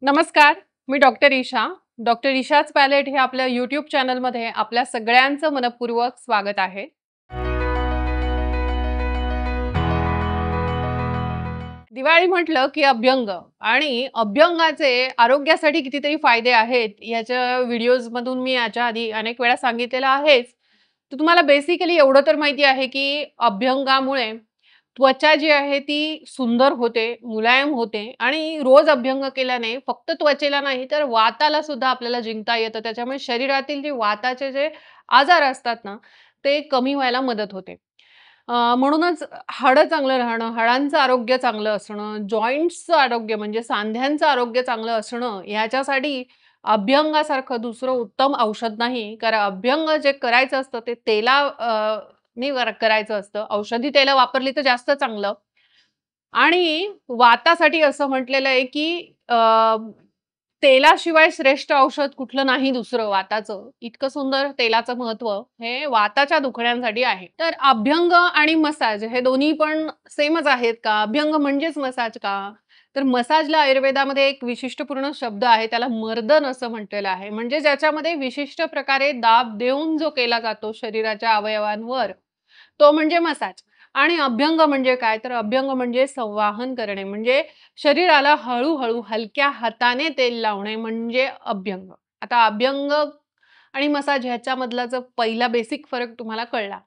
नमस्कार, मी doctor Isha. Doctor ईशाच palette हे आपल्या यूट्यूब चॅनलमध्ये आपल्या सगळ्यांचं मनपूर्वक स्वागत आहे. दिवाळी म्हटलं की अभ्यंग आणि अभ्यंगाचे आरोग्यासाठी कितीतरी फायदे आहेत. याच्या व्हिडिओजमधून मी याच्या आधी अनेक वेळा सांगितलेलं आहेच. तर तुम्हाला बेसिकली एवढं तर माहिती आहे की अभ्यंगामुळे त्वचा जी आहे ती सुंदर होते, मुलायम होते आणि रोज अभ्यंग केल्याने फक्त त्वचेला नाही तर वाताला सुद्धा आपल्याला जिंकता येतं. त्याच्यामुळे शरीरातील जे वाताचे जे आजार असतात ना, ते कमी व्हायला मदत होते. म्हणूनच हाडं चांगलं राहणं, हाडांचं आरोग्य चांगलं असणं, जॉइंट्सचं आरोग्य म्हणजे सांध्यांचं आरोग्य चांगलं असणं, ह्याच्यासाठी अभ्यंगासारखं दुसरं उत्तम औषध नाही. कारण अभ्यंग जे करायचं असतं ते नी करायचं असतं. औषधी तेलं वापरली तर जास्त चांगलं. आणि वातासाठी असं म्हटलेलं आहे, की तेलाशिवाय श्रेष्ठ औषध कुठलं नाही दुसरं वाताचं. इतकं सुंदर तेलाचं महत्त्व हे वाताच्या दुखण्यांसाठी आहे. तर अभ्यंग आणि मसाज हे दोन्ही पण सेमच आहेत का? अभ्यंग म्हणजेच मसाज का? तर मसाजला आयुर्वेदामध्ये एक विशिष्टपूर्ण शब्द आहे. त्याला मर्दन असं म्हटलेलं आहे. म्हणजे ज्याच्यामध्ये विशिष्ट प्रकारे दाब देऊन जो केला जातो शरीराच्या अवयवांवर, तो म्हणजे मसाज. आणि अभ्यंग म्हणजे काय? तर अभ्यंग म्हणजे संवाहन करणे. म्हणजे शरीराला हळू-हळू हलक्या हाताने तेल लावणे म्हणजे अभ्यंग. आता अभ्यंग आणि मसाज ह्याच्यामधला जो पहिला बेसिक फरक तुम्हाला कळला.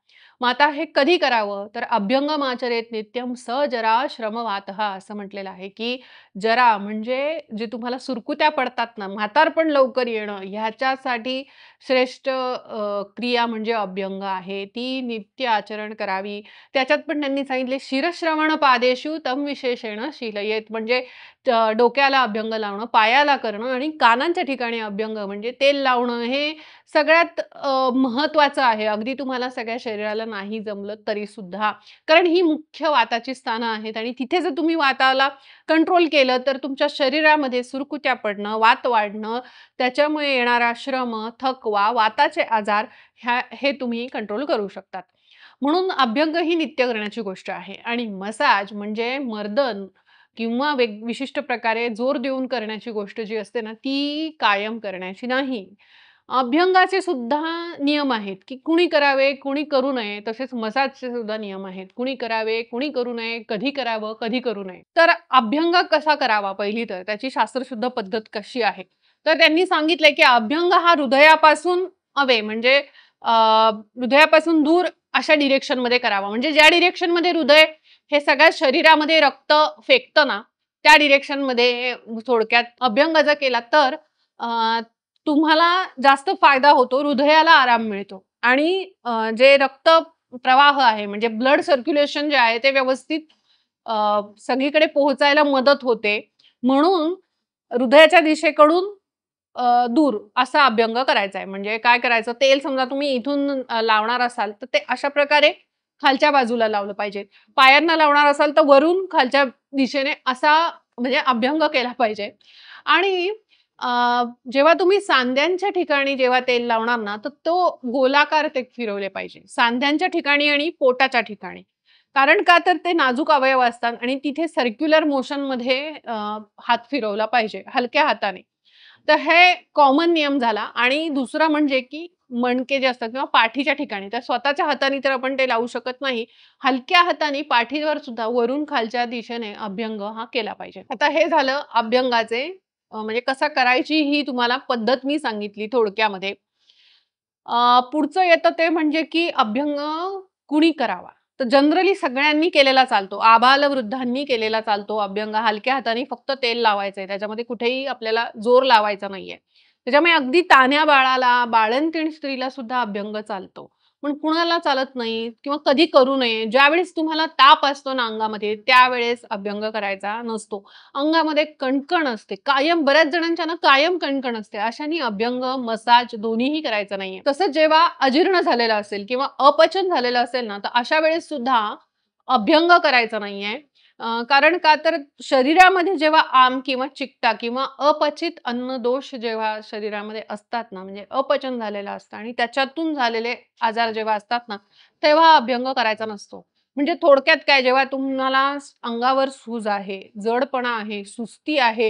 मग आता हे कधी करावं? तर अभ्यंगमाचरेत नित्यं स जरा श्रमवातः असं म्हटलेलं आहे, की जरा म्हणजे जे तुम्हाला सुरकुत्या पडतात ना, म्हातारपण लवकर येणं ह्याच्यासाठी श्रेष्ठ क्रिया म्हणजे अभ्यंग आहे. ती नित्य आचरण करावी. त्याच्यात पण त्यांनी सांगितले शिरश्रवण पादेषु तम विशेषेण शीलयेत म्हणजे डोक्याला अभ्यंग लावणं, पायाला करणं आणि कानांच्या ठिकाणी अभ्यंग म्हणजे तेल लावणं हे सगळ्यात महत्त्वाचं आहे. अगदी तुम्हाला सगळ्या शरीराला नाही जमलं तरी सुद्धा. कारण ही मुख्य वाताची स्थानं आहेत आणि तिथे जर तुम्ही वाताला कंट्रोल केलं तर तुमच्या शरीरामध्ये सुरकुत्या पडणं, वात वाढणं, त्याच्यामुळे येणारा श्रम, थकवा, वाताचे आजार हे तुम्ही कंट्रोल करू शकतात. म्हणून अभ्यंग ही नित्य करण्याची गोष्ट आहे आणि मसाज म्हणजे मर्दन किंवा विशिष्ट प्रकारे जोर देऊन करण्याची गोष्ट जी असते ना, ती कायम करण्याची नाही. अभ्यंगाचे सुद्धा नियम आहेत, की कुणी करावे, कुणी करू नये. तसेच मसाजचे सुद्धा नियम आहेत. कुणी करावे, कुणी करू नये, कधी करावं, कधी करू नये. तर अभ्यंग कसा करावा पहिली तर त्याची शास्त्रशुद्ध पद्धत कशी आहे? तर त्यांनी सांगितलंय, की अभ्यंग हा हृदयापासून अवे म्हणजे हृदयापासून दूर अशा डिरेक्शनमध्ये करावा. म्हणजे ज्या डिरेक्शनमध्ये हृदय हे सगळ्या शरीरामध्ये रक्त फेकतं ना, त्या डिरेक्शनमध्ये थोडक्यात अभ्यंग जर केला तर तुम्हाला जास्त फायदा होतो, हृदयाला आराम मिळतो आणि जे रक्त प्रवाह आहे म्हणजे ब्लड सर्क्युलेशन जे आहे ते व्यवस्थित सगळीकडे पोहोचायला मदत होते. म्हणून हृदयाच्या दिशेकडून दूर असा अभ्यंग करायचा आहे. म्हणजे काय करायचं, तेल समजा तुम्ही इथून लावणार असाल, तर ते अशा प्रकारे खालच्या बाजूला लावलं पाहिजे. पायांना लावणार असाल, तर वरून खालच्या दिशेने असा म्हणजे अभ्यंग केला पाहिजे. आणि जेव्हा तुम्ही सांध्यांच्या ठिकाणी जेव्हा तेल लावणार ना, तर तो गोलाकार ते फिरवले पाहिजे. सांध्यांच्या ठिकाणी आणि पोटाच्या ठिकाणी. कारण का तर ते नाजूक अवयव असतात आणि तिथे सर्क्युलर मोशनमध्ये हात फिरवला पाहिजे, हलक्या हाताने. तर हे कॉमन नियम झाला आणि दुसरा म्हणजे की मणके जे असतात किंवा पाठीच्या ठिकाणी तर स्वतःच्या हाताने तर आपण ते लावू शकत नाही. हलक्या हाताने पाठीवर सुद्धा वरून खालच्या दिशेने अभ्यंग हा केला पाहिजे. आता हे झालं अभ्यंगाचे म्हणजे कसा करायची ही तुम्हाला पद्धत मी सांगितली थोडक्यामध्ये. पुढचं येतं ते म्हणजे की अभ्यंग कुणी करावा? तर जनरली सगळ्यांनी केलेला चालतो. आबालवृद्धांनी केलेला चालतो अभ्यंग. हलक्या हाताने फक्त तेल लावायचंय. त्याच्यामध्ये कुठेही आपल्याला जोर लावायचा नाहीये. त्याच्यामुळे अगदी तान्ह्या बाळाला, बाळंतीण स्त्रीला सुद्धा अभ्यंग चालतो. पण कुणाला चालत नाही किंवा कधी करू नये. ज्यावेळेस तुम्हाला ताप असतो ना अंगामध्ये, त्यावेळेस अभ्यंग करायचा नसतो. अंगामध्ये कणकण असते. कायम बऱ्याच जणांच्या ना कायम कणकण असते. अशाने अभ्यंग, मसाज दोन्हीही करायचं नाहीये. तसंच जेव्हा अजीर्ण झालेलं असेल किंवा अपचन झालेलं असेल ना, तर अशा वेळेस सुद्धा अभ्यंग करायचा नाहीये. कारण का तर शरीरामध्ये जेव्हा आम किंवा चिकटा किंवा अपचित अन्नदोष जेव्हा शरीरामध्ये असतात ना, म्हणजे अपचन झालेलं असतं आणि त्याच्यातून झालेले आजार जेव्हा असतात ना, तेव्हा अभ्यंग करायचा नसतो. म्हणजे थोडक्यात काय जेव्हा तुम्हाला अंगावर सूज आहे, जडपणा आहे, सुस्ती आहे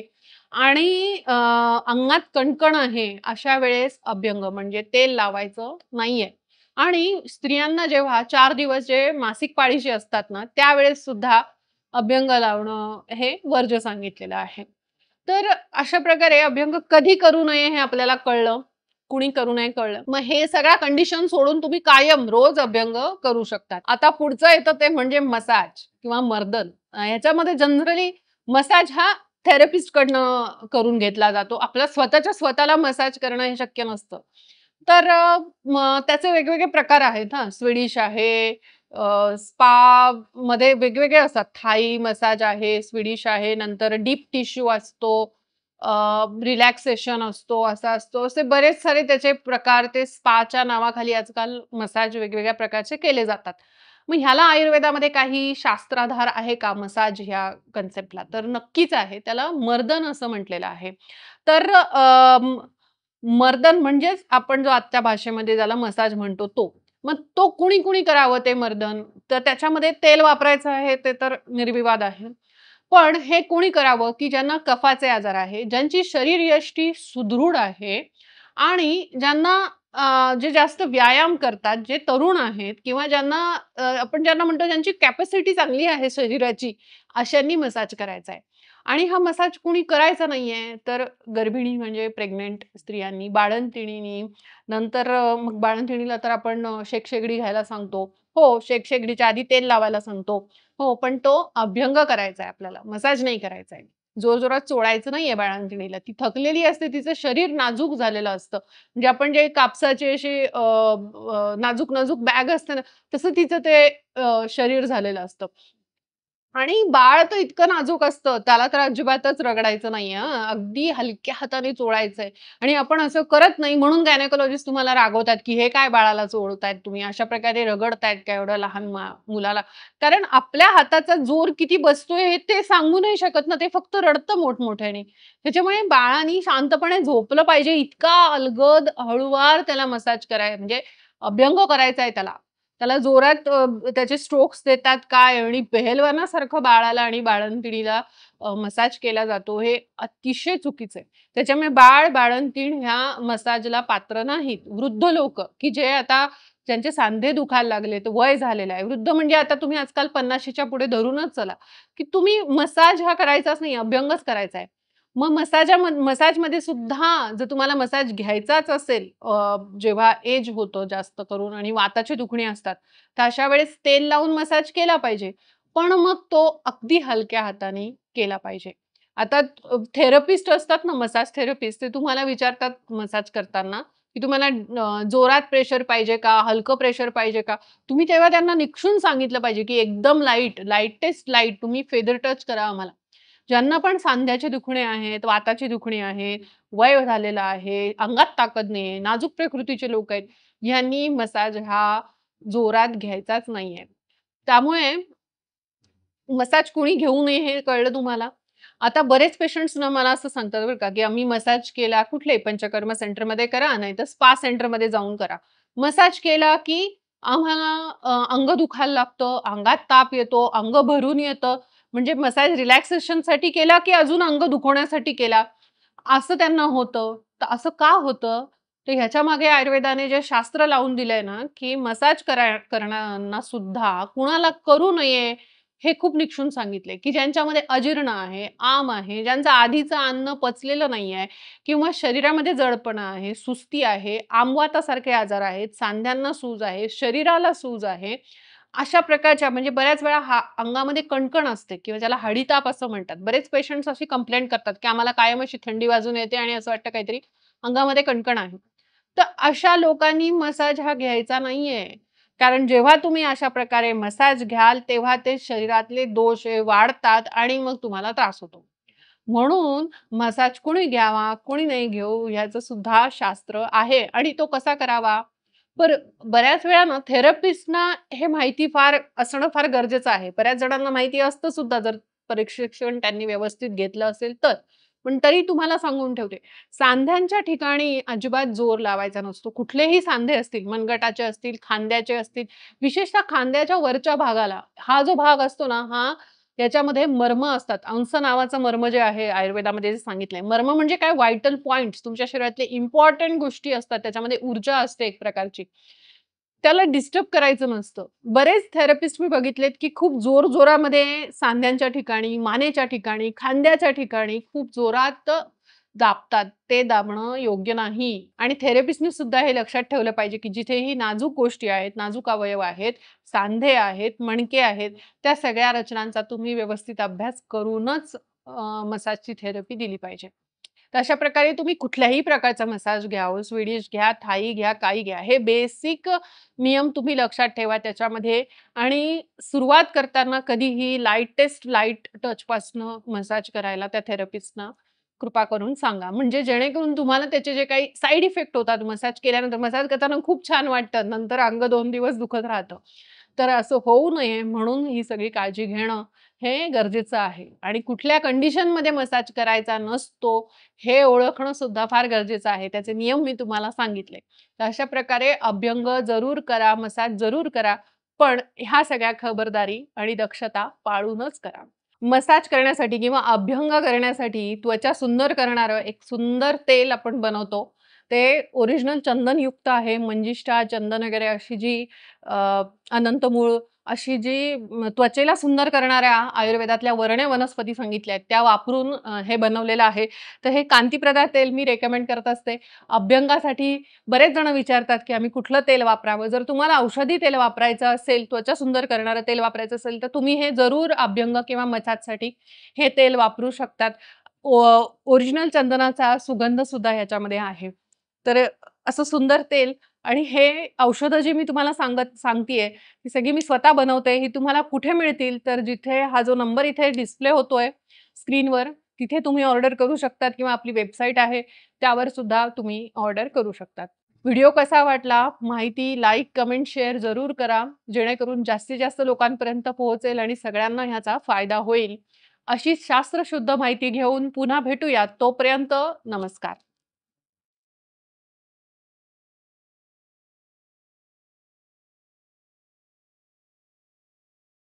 आणि अंगात कणकण आहे अशा वेळेस अभ्यंग म्हणजे तेल लावायचं नाहीये. आणि स्त्रियांना जेव्हा 4 दिवस जे मासिक पाळीचे असतात ना, त्यावेळेस सुद्धा अभ्यंग लावणं हे वर्ज्य सांगितलेलं आहे. तर अशा प्रकारे अभ्यंग कधी करू नये हे आपल्याला कळलं. कुणी करू नये कळलं. मग हे सगळ्या कंडिशन सोडून तुम्ही कायम रोज अभ्यंग करू शकतात. आता पुढचं येतं ते म्हणजे मसाज किंवा मर्दन. ह्याच्यामध्ये जनरली मसाज हा थेरपिस्ट कडनं करून घेतला जातो. आपल्या स्वतःच्या स्वतःला मसाज करणं हे शक्य नसतं. तर त्याचे वेगवेगळे प्रकार आहेत हां. स्वीडिश आहे, स्पामध्ये वेगवेगळे असतात. थाई मसाज आहे, स्वीडिश आहे, नंतर डीप टिश्यू असतो, रिलॅक्सेशन असतो, असा असतो. असे बरेच सारे त्याचे प्रकार ते स्पाच्या नावाखाली आजकाल मसाज वेगवेगळ्या प्रकारचे केले जातात. मग ह्याला आयुर्वेदामध्ये काही शास्त्राधार आहे का मसाज ह्या कन्सेप्टला? तर नक्कीच आहे. त्याला मर्दन असं म्हटलेलं आहे. तर मर्दन म्हणजेच आपण जो आजच्या भाषेमध्ये ज्याला मसाज म्हणतो तो. मग तो कुणी-कुणी करावं ते मर्दन? तर त्याच्यामध्ये तेल वापरायचं आहे ते तर निर्विवाद आहे. पण हे कोणी करावं, की ज्यांना कफाचे आजार आहे, ज्यांची शरीरयष्टी सुदृढ आहे आणि ज्यांना जे जास्त व्यायाम करतात, जे तरुण आहेत किंवा ज्यांना आपण ज्यांना म्हणतो ज्यांची कॅपॅसिटी चांगली आहे शरीराची, अशांनी मसाज करायचा आहे. आणि हा मसाज कुणी करायचा नाहीये, तर गर्भिणी म्हणजे प्रेग्नंट स्त्रियांनी, बाळंतिणींनी, नंतर मग बाळंतिणीला तर आपण शेकशेगडी घ्यायला सांगतो. हो, शेकशेगडीच्या आधी तेल लावायला सांगतो. हो, पण तो अभ्यंग करायचा आहे आपल्याला, मसाज नाही करायचा आहे. जोरजोरात चोळायचं नाहीये बाळंतिणीला. ती थकलेली असते, तिचं शरीर नाजूक झालेलं असतं. म्हणजे आपण जे कापसाचे असे नाजूक-नाजूक बॅग असते ना, तसं तिचं ते शरीर झालेलं असतं. आणि बाळ तर इतकं नाजूक असतं, त्याला तर अजिबातच रगडायचं नाहीये हां. अगदी हलक्या हाताने चोळायचंय आणि आपण असं करत नाही म्हणून गायनेकोलॉजिस्ट तुम्हाला रागवतात, की "हे काय बाळाला चोळतायत तुम्ही? अशा प्रकारे रगडतायत का एवढ्या लहान मुलाला?" कारण आपल्या हाताचा जोर किती बसतोय हे ते सांगू नाही शकत ना, ते फक्त रडतं मोठमोठ्याने. त्याच्यामुळे बाळाने शांतपणे झोपलं पाहिजे इतका अलगद, हळूवार त्याला मसाज म्हणजे अभ्यंग करायचा आहे त्याला. त्याला जोरात त्याचे स्ट्रोक्स देतात काय आणि पेहलवानासारखं बाळाला आणि बाळंतिणीला मसाज केला जातो, हे अतिशय चुकीचं आहे. त्याच्यामुळे बाळंतीण ह्या मसाजला पात्र नाहीत. वृद्ध लोकं, की जे आता ज्यांचे सांधे दुखायला लागलेत, वय झालेलं आहे. वृद्ध म्हणजे आता तुम्ही आजकाल 50शीच्या पुढे धरूनच चला, की तुम्ही मसाज हा करायचाच नाही, अभ्यंगच करायचा आहे. मग मसाजमध्ये सुद्धा जर तुम्हाला मसाज घ्यायचाच असेल जेव्हा एज होतं जास्त करून आणि वाताची दुखणी असतात, तर अशा वेळेस तेल लावून मसाज केला पाहिजे. पण मग तो अगदी हलक्या हाताने केला पाहिजे. आता थेरपिस्ट असतात ना, मसाज थेरपिस्ट ते तुम्हाला विचारतात मसाज करताना, की तुम्हाला जोरात प्रेशर पाहिजे का? हलकं प्रेशर पाहिजे का? तुम्ही तेव्हा त्यांना निक्षून सांगितलं पाहिजे, की एकदम लाईटेस्ट लाईट तुम्ही फेदर टच करा आम्हाला. ज्यांना पण सांध्याचे दुखणे आहेत, वाताची दुखणी आहे, वय झालेलं आहे, अंगात ताकद नाहीये, नाजूक प्रकृतीचे लोक आहेत, ह्यांनी मसाज हा जोरात घ्यायचाच नाहीये. त्यामुळे मसाज कुणी घेऊ नये हे कळलं तुम्हाला? आता बरेच पेशंट्स ना मला असं सांगतात बरं का, की आम्ही मसाज केला कुठले पंचकर्म सेंटरमध्ये करा, नाहीतर स्पा सेंटरमध्ये जाऊन करा. मसाज केला की आम्हाला अंग दुखायला लागतं, अंगात ताप येतो, अंग भरून येतं. म्हणजे मसाज रिलॅक्सेशनसाठी केला की अजून अंग दुखवण्यासाठी केला, असं त्यांना होतं. तर असं का होतं? तर ह्याच्यामागे आयुर्वेदाने जे शास्त्र लावून दिलंय ना, की मसाज करणाऱ्यांना सुद्धा कुणाला करू नये हे खूप निक्षून सांगितलंय, की ज्यांच्यामध्ये अजीर्ण आहे, आम आहे, ज्यांचं आधीचं अन्न पचलेलं नाहीये किंवा शरीरामध्ये जडपणा आहे, सुस्ती आहे, आमवातासारखे आजार आहेत, सांध्यांना सूज आहे, शरीराला सूज आहे. अशा प्रकारच्या म्हणजे बऱ्याच वेळा अंगामध्ये कणकण असते किंवा ज्याला हळीताप असं म्हणतात. बरेच पेशंट्स अशी कंप्लेंट करतात, की आम्हाला कायम अशी थंडी वाजून येते आणि असं वाटतं काहीतरी अंगामध्ये कणकण आहे. तर अशा लोकांनी मसाज हा घ्यायचा नाहीये. कारण जेव्हा तुम्ही अशा प्रकारे मसाज घ्याल, तेव्हा ते शरीरातले दोष हे वाढतात आणि मग तुम्हाला त्रास होतो. म्हणून मसाज कुणी घ्यावा, कुणी नाही घेऊ ह्याचं सुद्धा शास्त्र आहे आणि तो कसा करावा? बऱ्याच वेळा ना थेरपिस्टना हे माहिती असणं फार गरजेचं आहे. बऱ्याच जणांना माहिती असतं सुद्धा जर प्रशिक्षण त्यांनी व्यवस्थित घेतलं असेल तर. पण तरी तुम्हाला सांगून ठेवते, सांध्यांच्या ठिकाणी अजिबात जोर लावायचा नसतो. कुठलेही सांधे असतील, मनगटाचे असतील, खांद्याचे असतील, विशेषतः खांद्याच्या वरच्या भागाला हा जो भाग असतो ना, हा याच्यामध्ये मर्म असतात. अंश नावाचं मर्म जे आहे आयुर्वेदामध्ये जे सांगितलंय. मर्म म्हणजे काय व्हायटल पॉइंट्स तुमच्या शरीरातले इम्पोर्टंट गोष्टी असतात. त्याच्यामध्ये ऊर्जा असते एक प्रकारची. त्याला डिस्टर्ब करायचं नसतं. बरेच थेरपिस्ट मी बघितलेत, की खूप जोरजोरामध्ये सांध्यांच्या ठिकाणी, मानेच्या ठिकाणी, खांद्याच्या ठिकाणी खूप जोरात दाबतात. ते दाबणं योग्य नाही आणि थेरपिस्टनी सुद्धा हे लक्षात ठेवलं पाहिजे, की जिथेही नाजूक गोष्टी आहेत, नाजूक अवयव आहेत, सांधे आहेत, मणके आहेत, त्या सगळ्या रचनांचा तुम्ही व्यवस्थित अभ्यास करूनच मसाजची थेरपी दिली पाहिजे. तर अशा प्रकारे तुम्ही कुठल्याही प्रकारचा मसाज घ्या, स्वीडिश घ्या, थाई घ्या, काही घ्या. हे बेसिक नियम तुम्ही लक्षात ठेवा त्याच्यामध्ये आणि सुरुवात करताना कधीही लाईट टचपासनं मसाज करायला त्या थेरपिस्टना कृपा करून सांगा. म्हणजे जेणेकरून तुम्हाला त्याचे जे काही साइड इफेक्ट होतात मसाज केल्यानंतर, मसाज करताना खूप छान वाटतं, नंतर अंग 2 दिवस दुखत राहतं. तर असं होऊ नये म्हणून ही सगळी काळजी घेणं हे गरजेचं आहे आणि कुठल्या कंडिशनमध्ये मसाज करायचा नसतो, हे ओळखणं सुद्धा फार गरजेचं आहे. त्याचे नियम मी तुम्हाला सांगितले. तर अशा प्रकारे अभ्यंग जरूर करा, मसाज जरूर करा, पण ह्या सगळ्या खबरदारी आणि दक्षता पाळूनच करा. मसाज करण्यासाठी किंवा अभ्यंग करण्यासाठी त्वचा सुंदर करणारं एक सुंदर तेल आपण बनवतो. ते ओरिजिनल चंदनयुक्त आहे. मंजिष्ठा, चंदन वगैरे अशी जी अनंतमूळ अशी जी त्वचेला सुंदर करणाऱ्या आयुर्वेदातल्या वरण्या वनस्पती सांगितल्या आहेत, त्या वापरून हे बनवलेलं आहे. तर हे कांतीप्रदा तेल मी रेकमेंड करत असते. अभ्यंगासाठी बरेच जण विचारतात, की आम्ही कुठलं तेल वापरावं? जर तुम्हाला औषधी तेल वापरायचं असेल, त्वचा सुंदर करणारं तेल वापरायचं असेल, तर तुम्ही हे जरूर अभ्यंग किंवा मसाजसाठी हे तेल वापरू शकतात. ओरिजिनल चंदनाचा सुगंध सुद्धा ह्याच्यामध्ये आहे. तर असं सुंदर तेल आणि हे औषधं जी मी तुम्हाला सांगतीये, ती सगळी मी स्वतः बनवते. ही तुम्हाला कुठे मिळतील? तर जिथे हा जो नंबर इथे डिस्प्ले होतोय स्क्रीनवर, तिथे तुम्ही ऑर्डर करू शकतात किंवा आपली वेबसाईट आहे, त्यावर सुद्धा तुम्ही ऑर्डर करू शकतात. व्हिडिओ कसा वाटला? माहिती लाईक, कमेंट, शेअर जरूर करा. जेणेकरून जास्तीत जास्त लोकांपर्यंत पोहोचेल आणि सगळ्यांना ह्याचा फायदा होईल. अशीच शास्त्रशुद्ध माहिती घेऊन पुन्हा भेटूयात. तोपर्यंत नमस्कार.